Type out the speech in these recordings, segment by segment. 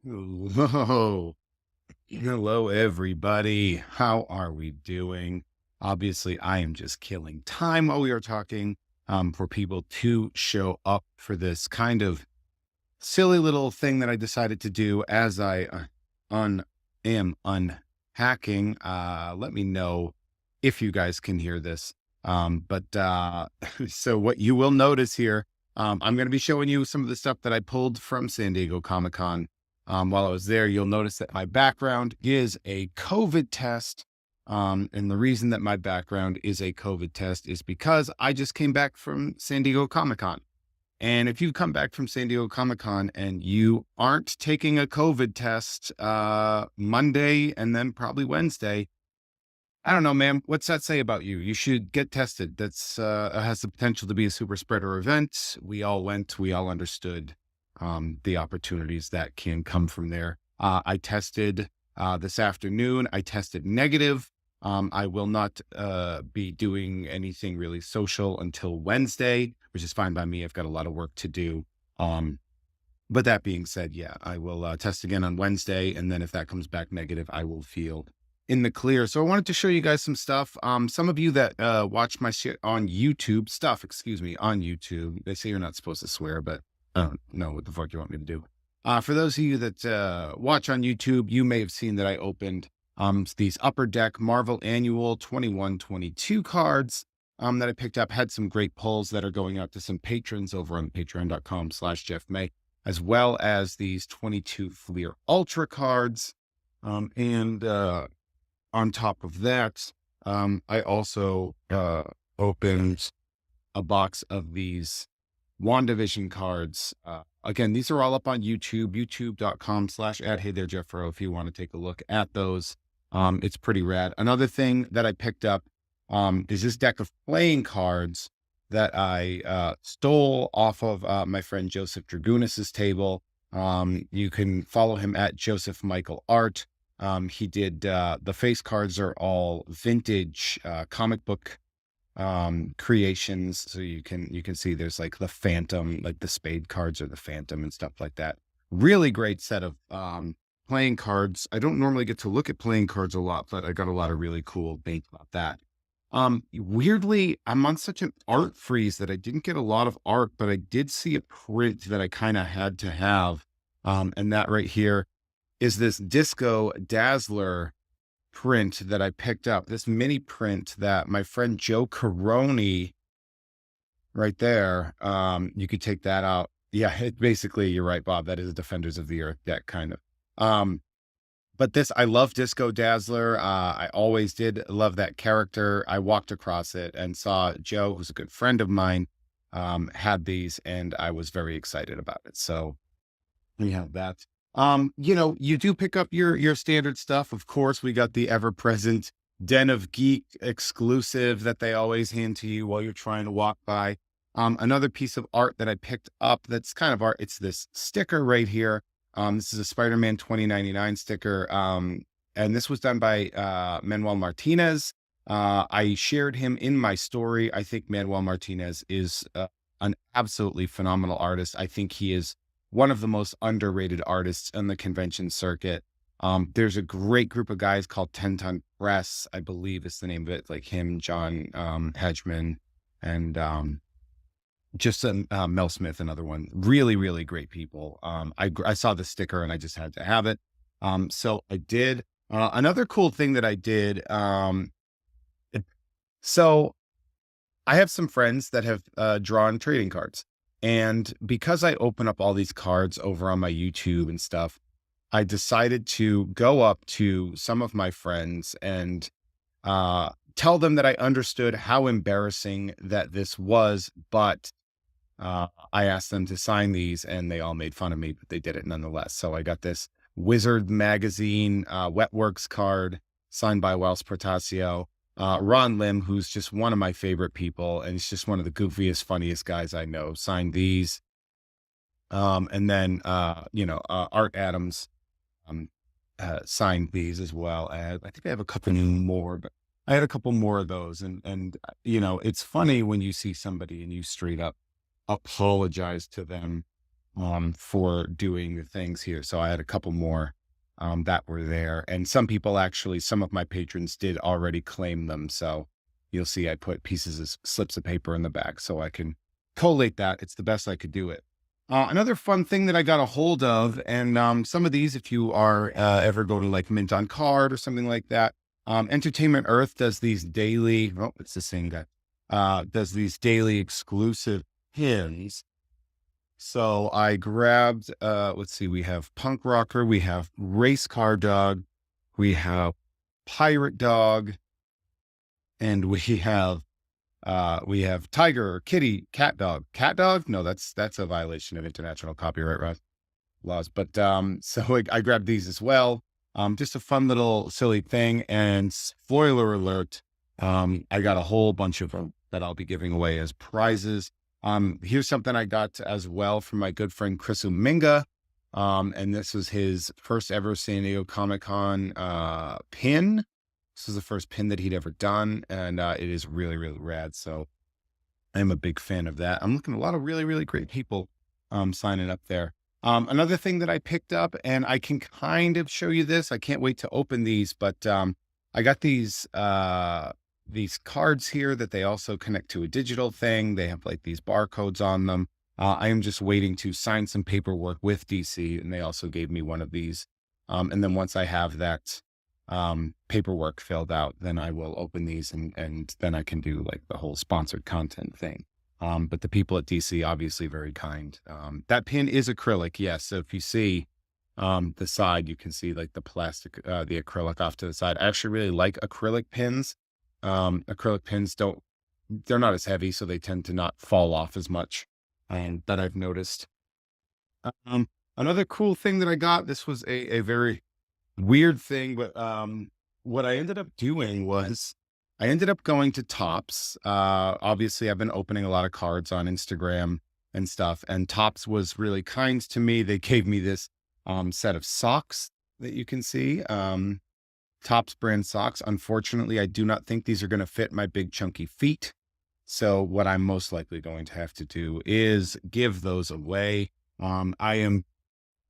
Hello. Hello, everybody. How are we doing? Obviously, I am just killing time while we are talking for people to show up for this kind of silly little thing that I decided to do as I am unpacking. Let me know if you guys can hear this. So what you will notice here, I'm going to be showing you some of the stuff that I pulled from San Diego Comic-Con. While I was there, you'll notice that my background is a COVID test. And the reason that my background is a COVID test is because I just came back from San Diego Comic-Con. And if you come back from San Diego Comic-Con and you aren't taking a COVID test Monday and then probably Wednesday, I don't know, man, what's that say about you? You should get tested. That's has the potential to be a super spreader event. We all went, we all understood the opportunities that can come from there. I tested this afternoon. I tested negative. I will not be doing anything really social until Wednesday, which is fine by me. I've got a lot of work to do. But that being said, yeah, I will test again on Wednesday. And then if that comes back negative, I will feel in the clear. So I wanted to show you guys some stuff. Some of you that watch my shit on YouTube, on YouTube, they say you're not supposed to swear, but I don't know what the fuck you want me to do. For those of you that watch on YouTube, you may have seen that I opened these Upper Deck Marvel Annual 21-22 cards that I picked up. Had some great pulls that are going out to some patrons over on patreon.com/JeffMay, as well as these 22 Fleer Ultra cards. On top of that, I also opened a box of these WandaVision cards. Again, these are all up on YouTube, youtube.com/@HeyThereJeffRo if you want to take a look at those. It's pretty rad. Another thing that I picked up is this deck of playing cards that I stole off of my friend Joseph Dragunas' table. You can follow him at Joseph Michael Art. He did the face cards are all vintage comic book creations. So you can see there's like the Phantom, like the Spade cards or the Phantom and stuff like that. Really great set of playing cards. I don't normally get to look at playing cards a lot, but I got a lot of really cool things about that. Weirdly, I'm on such an art freeze that I didn't get a lot of art, but I did see a print that I kind of had to have. And that right here is this Disco Dazzler print that I picked up, this mini print that my friend Joe Corroney right there. You could take that out. Yeah, basically, you're right, Bob. That is a Defenders of the Earth deck kind of. But I love Disco Dazzler. I always did love that character. I walked across it and saw Joe, who's a good friend of mine, had these, and I was very excited about it. So we have that. You do pick up your standard stuff. Of course, we got the ever-present Den of Geek exclusive that they always hand to you while you're trying to walk by. Another piece of art that I picked up that's kind of art. It's this sticker right here. This is a Spider-Man 2099 sticker. And this was done by Manuel Martinez. I shared him in my story. I think Manuel Martinez is an absolutely phenomenal artist. I think he is one of the most underrated artists on the convention circuit. There's a great group of guys called 10 Ton Press, I believe is the name of it, like him, John Hageman, and just Mel Smith, another one. Really, really great people. I saw the sticker and I just had to have it. So I did. Another cool thing that I did. So I have some friends that have drawn trading cards. And because I open up all these cards over on my YouTube and stuff, I decided to go up to some of my friends and tell them that I understood how embarrassing that this was, but I asked them to sign these and they all made fun of me, but they did it nonetheless. So I got this Wizard Magazine Wetworks card signed by Whilce Portacio. Ron Lim, who's just one of my favorite people, and he's just one of the goofiest, funniest guys I know, signed these. And then, Art Adams signed these as well. I think I have a couple more, but I had a couple more of those. And it's funny when you see somebody and you straight up apologize to them for doing the things here. So I had a couple more that were there, and some people actually, some of my patrons did already claim them. So you'll see I put pieces of slips of paper in the back so I can collate that. It's the best I could do it. Another fun thing that I got a hold of, and some of these, if you are ever go to like Mint on Card or something like that, Entertainment Earth does these daily, oh, it's the same guy, does these daily exclusive pins. So I grabbed, let's see, we have Punk Rocker, we have Race Car Dog, we have Pirate Dog, and we have Tiger or Kitty, Cat Dog. Cat Dog? No, that's a violation of international copyright laws. But so I grabbed these as well. Just a fun little silly thing. And spoiler alert, I got a whole bunch of them that I'll be giving away as prizes. Here's something I got as well from my good friend Chris Uminga. And this was his first ever San Diego Comic-Con pin. This is the first pin that he'd ever done, and it is really, really rad. So I'm a big fan of that. I'm looking at a lot of really, really great people signing up there. Another thing that I picked up, and I can kind of show you this. I can't wait to open these, but I got these cards here that they also connect to a digital thing. They have like these barcodes on them. I am just waiting to sign some paperwork with DC, and they also gave me one of these. And then once I have that paperwork filled out, then I will open these and then I can do like the whole sponsored content thing. But the people at DC, obviously very kind. That pin is acrylic. Yes. So if you see, the side, you can see like the plastic, the acrylic off to the side. I actually really like acrylic pins. Acrylic pins they're not as heavy, so they tend to not fall off as much. And that I've noticed. Another cool thing that I got, this was a very weird thing, but what I ended up doing was I ended up going to Topps. Obviously I've been opening a lot of cards on Instagram and stuff, and Topps was really kind to me. They gave me this set of socks that you can see, Topps brand socks. Unfortunately, I do not think these are going to fit my big chunky feet. So what I'm most likely going to have to do is give those away. I am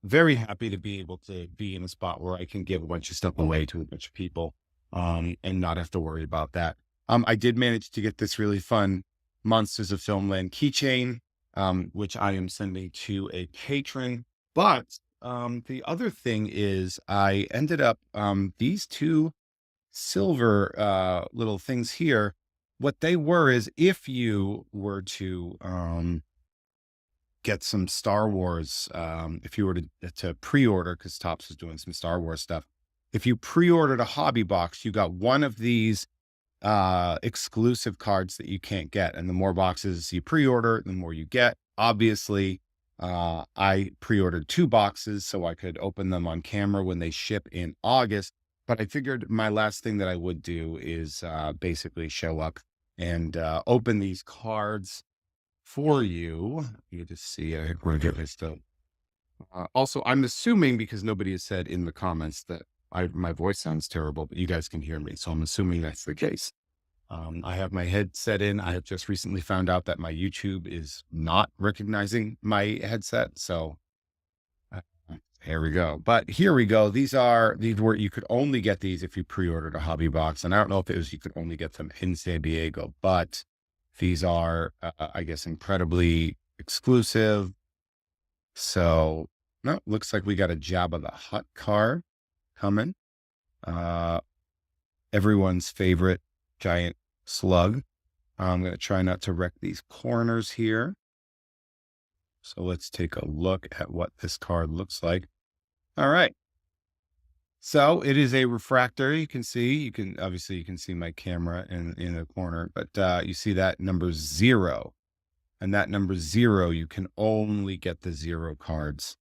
very happy to be able to be in a spot where I can give a bunch of stuff away to a bunch of people, and not have to worry about that. I did manage to get this really fun Monsters of Filmland keychain, which I am sending to a patron. But the other thing is I ended up, these two silver little things here, what they were is if you were to get some Star Wars, if you were to pre-order, because Topps was doing some Star Wars stuff, if you pre-ordered a hobby box, you got one of these exclusive cards that you can't get. And the more boxes you pre-order, the more you get. Obviously, I pre-ordered 2 boxes so I could open them on camera when they ship in August. But I figured my last thing that I would do is basically show up and open these cards for you. You just see, we're going to get this stuff. Also, I'm assuming, because nobody has said in the comments that my voice sounds terrible, but you guys can hear me. So I'm assuming that's the case. I have my headset in. I have just recently found out that my YouTube is not recognizing my headset. So here we go. But here we go. These were, you could only get these if you pre-ordered a hobby box. And I don't know if it was, you could only get them in San Diego, but these are, I guess, incredibly exclusive. So no, looks like we got a Jabba the Hutt card coming. Everyone's favorite giant slug. I'm going to try not to wreck these corners here. So let's take a look at what this card looks like. All right. So it is a refractor. You can see, obviously you can see my camera in the corner, but you see that number 0, and that number 0, you can only get the 0 cards.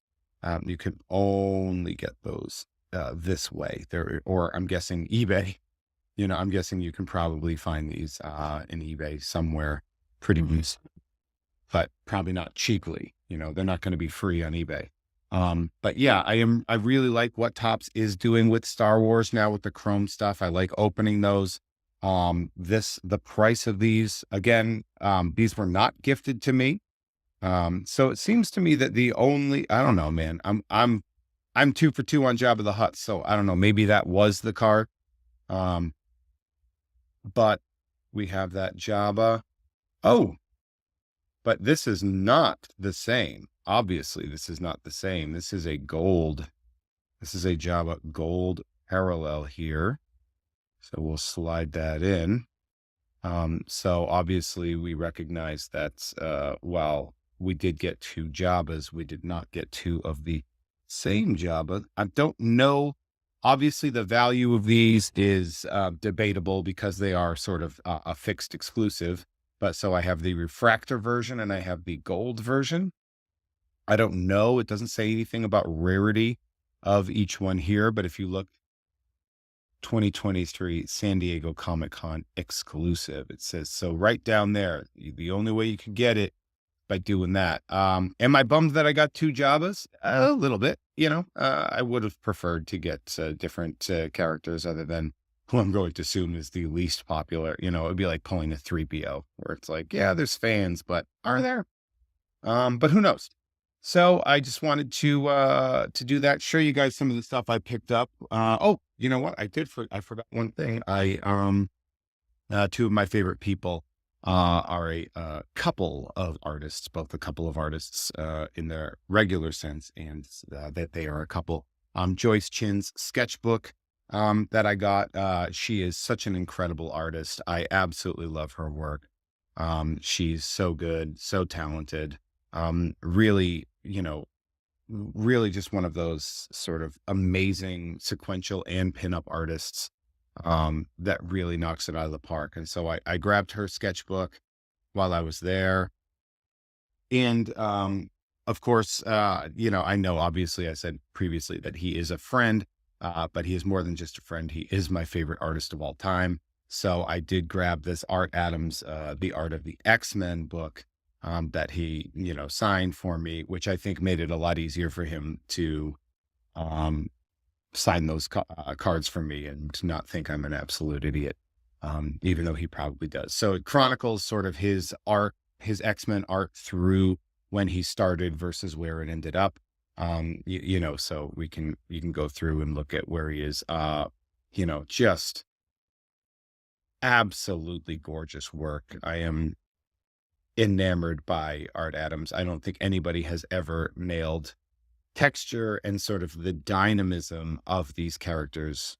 You can only get those this way there, or I'm guessing eBay. I'm guessing you can probably find these in eBay somewhere pretty loose, but probably not cheaply. They're not going to be free on eBay. But yeah, I really like what Topps is doing with Star Wars now with the Chrome stuff. I like opening those. The price of these, again, these were not gifted to me. So it seems to me that I don't know, man, I'm 2 for 2 on Jabba the Hutt. So I don't know, maybe that was the card. Um, but we have that Jabba. Oh, but this is not the same. Obviously, this is not the same. This is a Jabba gold parallel here. So we'll slide that in. So obviously we recognize that, while we did get 2 Jabbas, we did not get 2 of the same Jabba. I don't know. Obviously the value of these is debatable because they are sort of a fixed exclusive. But so I have the refractor version and I have the gold version. I don't know. It doesn't say anything about rarity of each one here, but if you look 2023 San Diego Comic-Con exclusive, it says so right down there. The only way you can get it by doing that. Am I bummed that I got 2 Jabbas? A little bit, I would have preferred to get different characters other than who I'm going to assume is the least popular. It would be like pulling a 3PO where it's like, yeah, there's fans, but are there? But who knows? So I just wanted to do that, show you guys some of the stuff I picked up. Oh, you know what? I forgot one thing. 2 of my favorite people are a couple of artists, both a couple of artists in their regular sense, and that they are a couple. Joyce Chin's sketchbook that I got. She is such an incredible artist. I absolutely love her work. She's so good, so talented. Really, really just one of those sort of amazing sequential and pinup artists that really knocks it out of the park. And so I grabbed her sketchbook while I was there. And of course, I know obviously I said previously that he is a friend, but he is more than just a friend. He is my favorite artist of all time. So I did grab this Art Adams, The Art of the X-Men book that he, signed for me, which I think made it a lot easier for him to sign those cards for me and to not think I'm an absolute idiot, even though he probably does. So it chronicles sort of his art, his X-Men art through when he started versus where it ended up. So you can go through and look at where he is, just absolutely gorgeous work. I am enamored by Art Adams. I don't think anybody has ever nailed texture and sort of the dynamism of these characters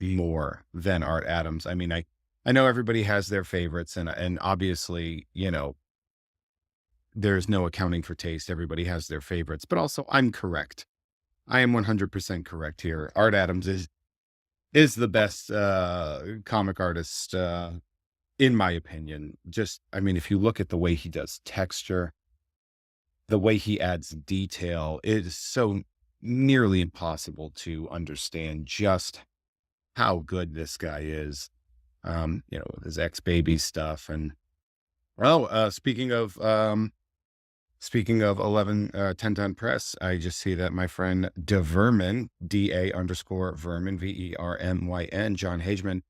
more than Art Adams. I mean, I know everybody has their favorites and obviously, there's no accounting for taste. Everybody has their favorites, but also I'm correct. I am 100% correct here. Art Adams is the best comic artist in my opinion. If you look at the way he does texture, the way he adds detail, it is so nearly impossible to understand just how good this guy is. With his ex-baby stuff. And speaking of 10 ton press, I just see that my friend DeVermin, DA_Vermin, VERMYN, John Hageman,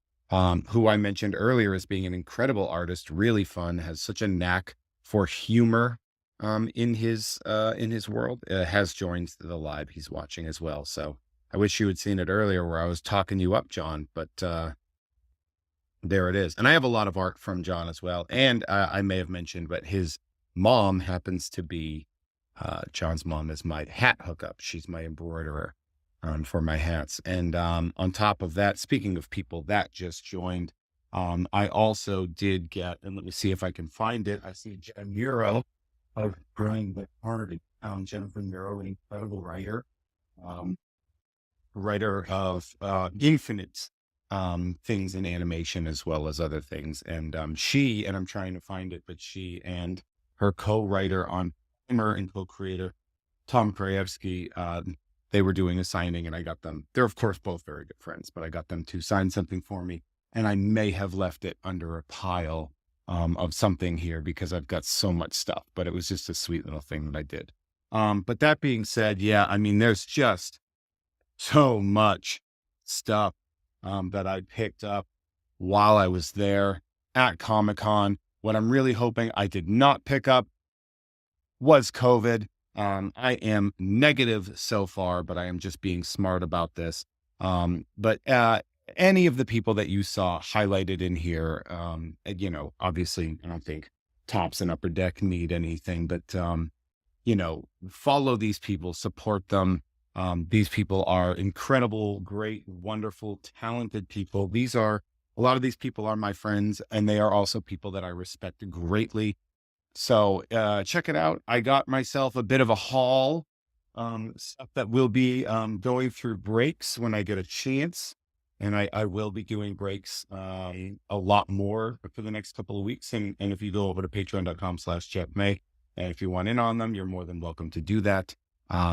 who I mentioned earlier as being an incredible artist, really fun, has such a knack for humor in his world, has joined the live he's watching as well. So I wish you had seen it earlier where I was talking you up, John, but there it is. And I have a lot of art from John as well. And I may have mentioned, but his mom happens to be, John's mom is my hat hookup. She's my embroiderer for my hats. And on top of that, speaking of people that just joined, I also did get, and let me see if I can find it. I see Muro of Growing the Heart. Jennifer Muro, an incredible writer, writer of infinite things in animation as well as other things. And she, and I'm trying to find it, but she and her co-writer on Primer and co-creator Tom Krajewski, they were doing a signing and I got them. They're of course both very good friends, but I got them to sign something for me. And I may have left it under a pile of something here because I've got so much stuff, but it was just a sweet little thing that I did. But that being said, yeah, I mean, there's just so much stuff that I picked up while I was there at Comic-Con. What I'm really hoping I did not pick up was COVID. I am negative so far, but I am just being smart about this. But any of the people that you saw highlighted in here, obviously, I don't think Tops and Upper Deck need anything, but, follow these people, support them. These people are incredible, great, wonderful, talented people. A lot of these people are my friends, and they are also people that I respect greatly. So check it out. I got myself a bit of a haul, stuff that will be going through breaks when I get a chance. And I will be doing breaks a lot more for the next couple of weeks. And if you go over to patreon.com/JeffMay, and if you want in on them, you're more than welcome to do that.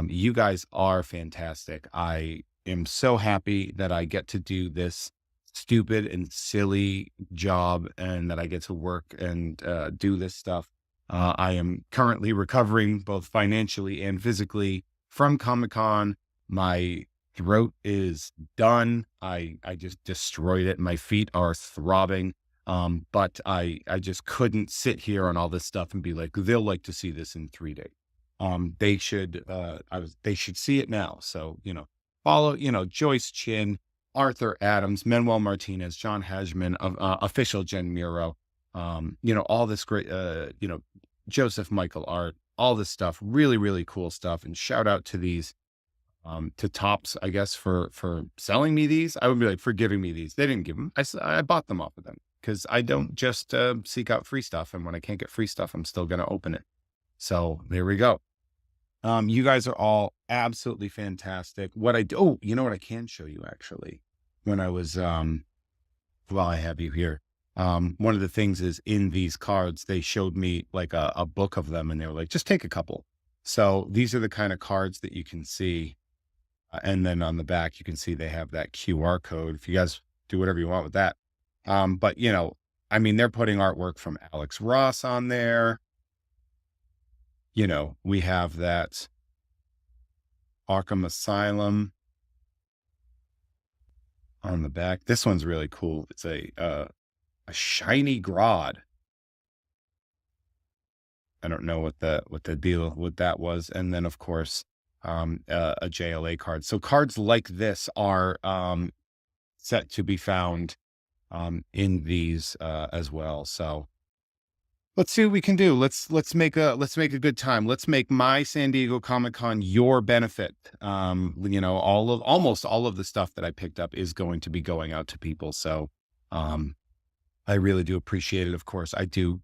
You guys are fantastic. I am so happy that I get to do this stupid and silly job and that I get to work and do this stuff. I am currently recovering both financially and physically from Comic-Con. My throat is done. I just destroyed it. My feet are throbbing. But I just couldn't sit here on all this stuff and be like, they'll like to see this in 3 days. They should see it now. So, follow, Joyce Chin, Arthur Adams, Manuel Martinez, John Hageman, official Jen Muro, all this great, Joseph Michael Art, all this stuff, really, really cool stuff. And shout out to these, to Tops, I guess, for selling me these. I would be like, for giving me these. They didn't give them. I bought them off of them because I don't just seek out free stuff. And when I can't get free stuff, I'm still going to open it. So there we go. You guys are all absolutely fantastic. What I do, you know what I can show you actually, when I was, while I have you here, one of the things is in these cards, they showed me like a book of them and they were like, just take a couple. So these are the kind of cards that you can see. And then on the back, you can see they have that QR code. If you guys do whatever you want with that. But they're putting artwork from Alex Ross on there. We have that Arkham Asylum on the back. This one's really cool. It's a shiny Grodd. I don't know what the deal with that was. And then of course, a JLA card. So cards like this are set to be found in these as well. So let's see what we can do. Let's make a good time. Let's make my San Diego Comic-Con your benefit. Almost all of the stuff that I picked up is going to be going out to people. So I really do appreciate it. Of course, I do.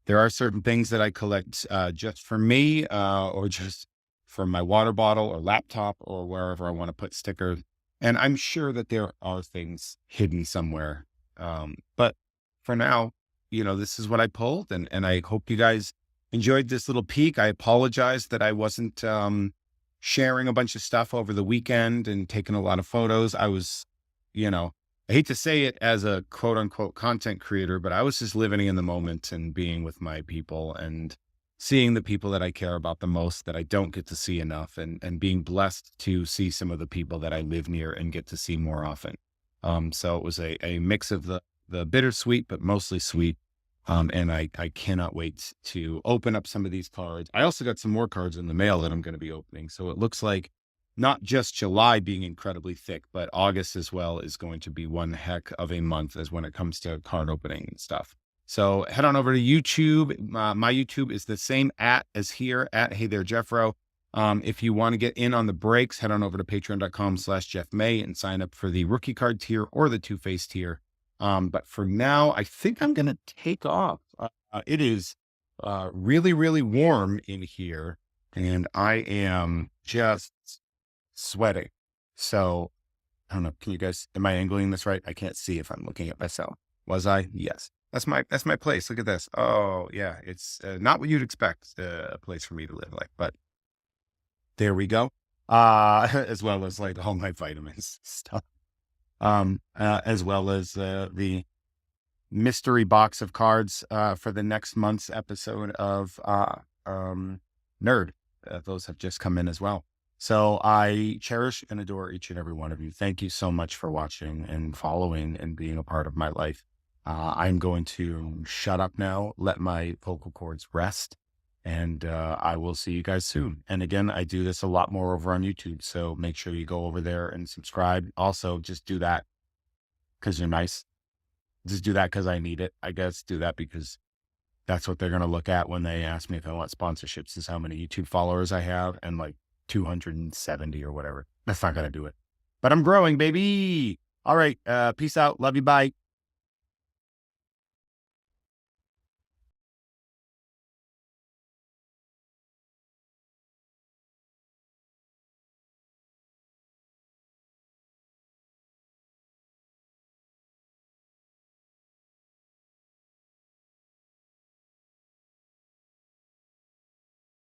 There are certain things that I collect just for me or just for my water bottle or laptop or wherever I want to put stickers. And I'm sure that there are things hidden somewhere. But for now, this is what I pulled, and I hope you guys enjoyed this little peek. I apologize that I wasn't sharing a bunch of stuff over the weekend and taking a lot of photos. I was, I hate to say it as a quote unquote content creator, but I was just living in the moment and being with my people and seeing the people that I care about the most that I don't get to see enough, and being blessed to see some of the people that I live near and get to see more often. So it was a mix of the bittersweet, but mostly sweet. And I cannot wait to open up some of these cards. I also got some more cards in the mail that I'm going to be opening. So it looks like not just July being incredibly thick, but August as well is going to be one heck of a month as when it comes to card opening and stuff. So head on over to YouTube. My YouTube is the same as here at Hey There Jeffro. If you want to get in on the breaks, head on over to patreon.com/JeffMay and sign up for the rookie card tier or the Two-Face tier. But for now, I think I'm going to take off. It is really, really warm in here and I am just sweating. So I don't know. Am I angling this right? I can't see if I'm looking at myself. Was I? Yes. That's my place. Look at this. Oh yeah. It's not what you'd expect a place for me to live like, but there we go. As well as like all my vitamins stuff. As well as the mystery box of cards for the next month's episode of Nerd. Those have just come in as well. So I cherish and adore each and every one of you. Thank you so much for watching and following and being a part of my life. I'm going to shut up now, let my vocal cords rest, And I will see you guys soon. And again, I do this a lot more over on YouTube. So make sure you go over there and subscribe. Also, just do that because you're nice. Just do that because I need it. I guess do that because that's what they're going to look at when they ask me if I want sponsorships, is how many YouTube followers I have, and like 270 or whatever. That's not going to do it. But I'm growing, baby. All right. Peace out. Love you. Bye.